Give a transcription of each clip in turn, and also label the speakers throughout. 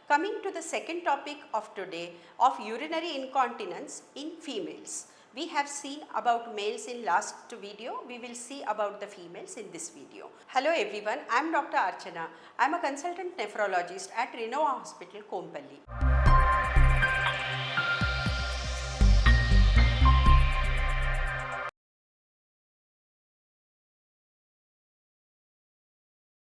Speaker 1: Coming to the second topic of today of urinary incontinence in females. We have seen about males in last video, we will see about the females in this video. Hello everyone, I am Dr. Archana. I am a consultant nephrologist at Renova Hospital, Kompally.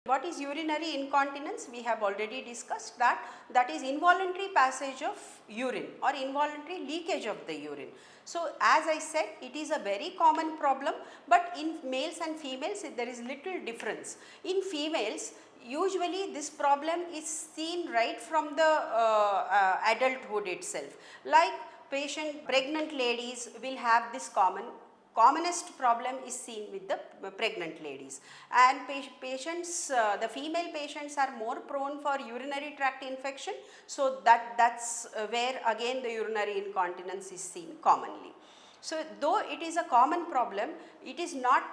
Speaker 1: What is urinary incontinence? We have already discussed that is involuntary passage of urine or involuntary leakage of the urine. So, as I said, it is a very common problem, but in males and females there is little difference. In females, usually this problem is seen right from the adulthood itself. Like pregnant ladies will have this commonest problem is seen with the pregnant ladies, and the female patients are more prone for urinary tract infection. So that's where again the urinary incontinence is seen commonly. So though it is a common problem, it is not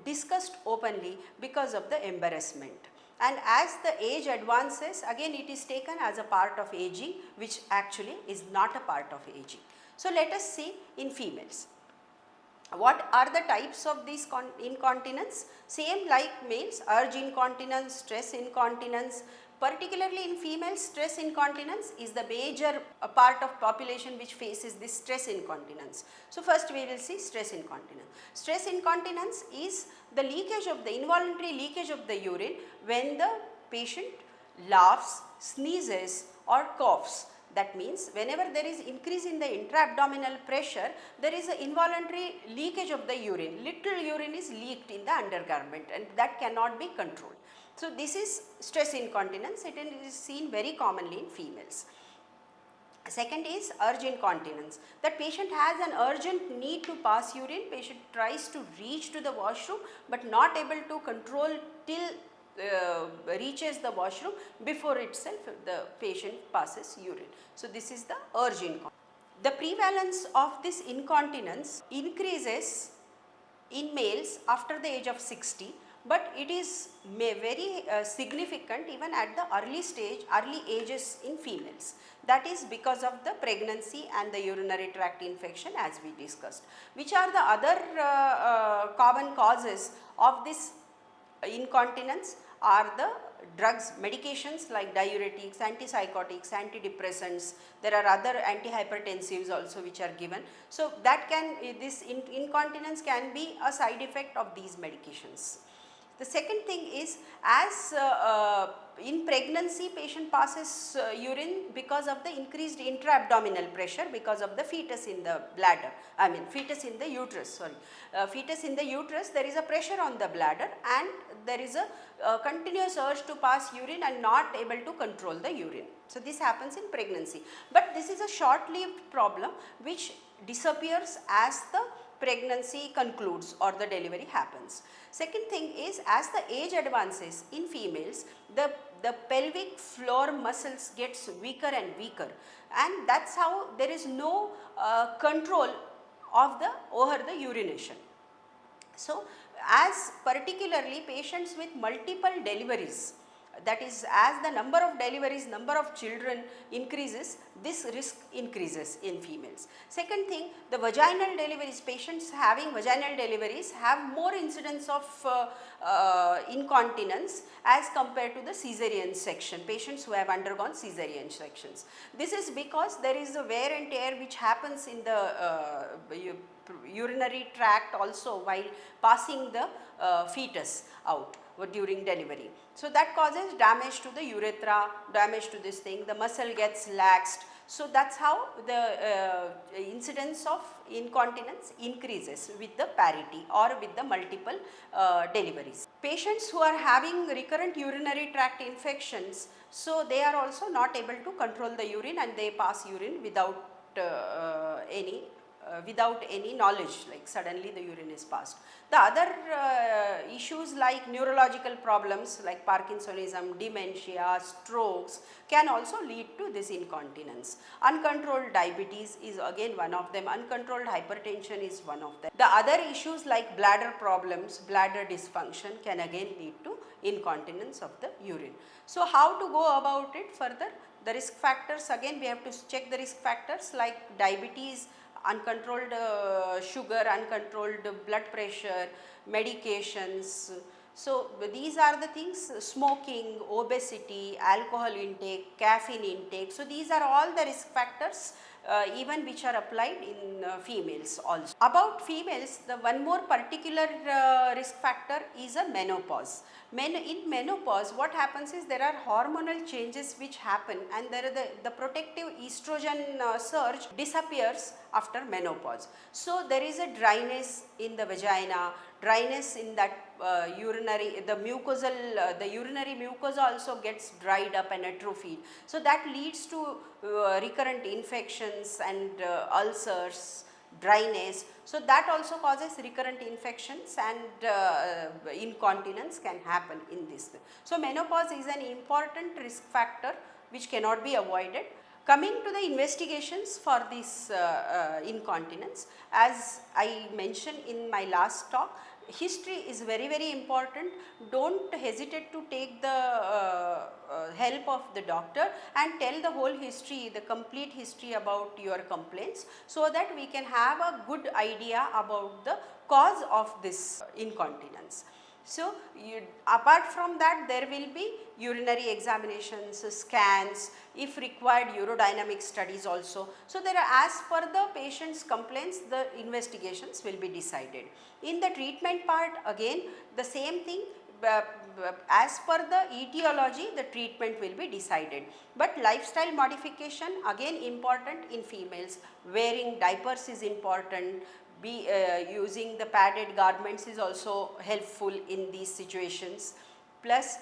Speaker 1: discussed openly because of the embarrassment. And as the age advances, again it is taken as a part of aging, which actually is not a part of aging. So let us see in females. What are the types of these incontinence? Same like males, urge incontinence, stress incontinence. Particularly in females, stress incontinence is the major part of population which faces this stress incontinence. So first we will see stress incontinence. Stress incontinence is the leakage of the involuntary leakage of the urine when the patient laughs, sneezes or coughs. That means whenever there is increase in the intra-abdominal pressure, there is an involuntary leakage of the urine. Little urine is leaked in the undergarment and that cannot be controlled. So this is stress incontinence. It is seen very commonly in females. Second is urge incontinence. That patient has an urgent need to pass urine. Patient tries to reach to the washroom but not able to control till reaches the washroom. Before itself the patient passes urine. So this is the urge incontinence. The prevalence of this incontinence increases in males after the age of 60, but it is very significant even at the early ages in females. That is because of the pregnancy and the urinary tract infection, as we discussed. Which are the other common causes of this incontinence? Are the drugs, medications like diuretics, antipsychotics, antidepressants. There are other antihypertensives also which are given. So that this incontinence can be a side effect of these medications. The second thing is, as in pregnancy patient passes urine because of the increased intra-abdominal pressure because of the fetus in the bladder, fetus in the uterus, fetus in the uterus, there is a pressure on the bladder and there is a continuous urge to pass urine and not able to control the urine. So this happens in pregnancy, but this is a short-lived problem which disappears as the pregnancy concludes or the delivery happens. Second thing is, as the age advances in females, the pelvic floor muscles gets weaker and weaker, and that's how there is no control of over the urination. So as particularly patients with multiple deliveries, that is, as the number of deliveries, number of children increases, this risk increases in females. Second thing, the vaginal deliveries, patients having vaginal deliveries have more incidence of incontinence as compared to the caesarean section, patients who have undergone caesarean sections. This is because there is a wear and tear which happens in the urinary tract also while passing the fetus out during delivery. So that causes damage to the urethra, damage to this thing, the muscle gets laxed. So that's how the incidence of incontinence increases with the parity or with the multiple deliveries. Patients who are having recurrent urinary tract infections, so they are also not able to control the urine and they pass urine without any knowledge, like suddenly the urine is passed. The other issues like neurological problems like Parkinsonism, dementia, strokes can also lead to this incontinence. Uncontrolled diabetes is again one of them, uncontrolled hypertension is one of them. The other issues like bladder problems, bladder dysfunction can again lead to incontinence of the urine. So how to go about it further? The risk factors, again we have to check the risk factors like diabetes, uncontrolled sugar, uncontrolled blood pressure, medications. So these are the things: smoking, obesity, alcohol intake, caffeine intake. So these are all the risk factors even which are applied in females also. About females, the one more particular risk factor is a menopause. In menopause, what happens is there are hormonal changes which happen, and there are the protective estrogen surge disappears after menopause. So there is a dryness in the vagina, dryness in that urinary, the urinary mucosa also gets dried up and atrophied. So that leads to recurrent infections and ulcers, dryness. So that also causes recurrent infections, and incontinence can happen in this. So menopause is an important risk factor which cannot be avoided. Coming to the investigations for this incontinence, as I mentioned in my last talk, history is very important. Don't hesitate to take the help of the doctor and tell the whole history, the complete history about your complaints, so that we can have a good idea about the cause of this incontinence. So apart from that, there will be urinary examinations, scans, if required urodynamic studies also. So there are, as per the patient's complaints, the investigations will be decided. In the treatment part, again the same thing, as per the etiology the treatment will be decided. But lifestyle modification again important in females. Wearing diapers is important. Using the padded garments is also helpful in these situations. Plus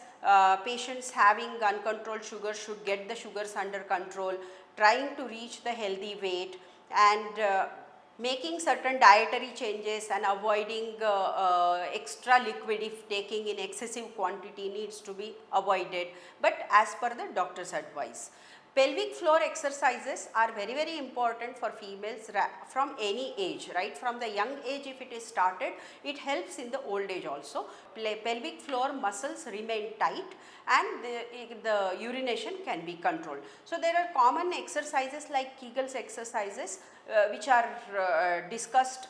Speaker 1: patients having uncontrolled sugar should get the sugars under control, trying to reach the healthy weight, and making certain dietary changes and avoiding extra liquid if taking in excessive quantity needs to be avoided, but as per the doctor's advice. Pelvic floor exercises are very important for females from any age, right from the young age. If it is started, it helps in the old age also. Pelvic floor muscles remain tight and the urination can be controlled. So there are common exercises like Kegel's exercises which are discussed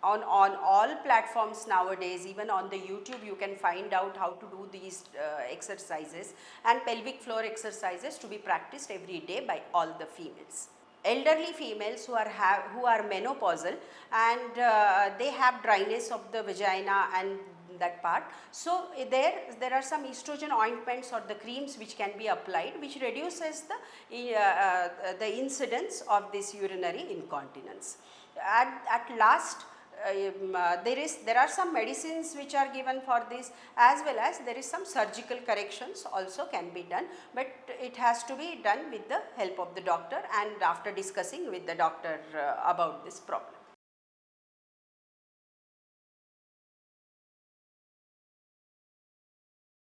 Speaker 1: on all platforms nowadays. Even on the YouTube you can find out how to do these exercises, and pelvic floor exercises to be practiced every day by all the females. Elderly females who are menopausal and they have dryness of the vagina and that part. So there are some estrogen ointments or the creams which can be applied, which reduces the incidence of this urinary incontinence. At last, there are some medicines which are given for this, as well as there is some surgical corrections also can be done, but it has to be done with the help of the doctor and after discussing with the doctor about this problem.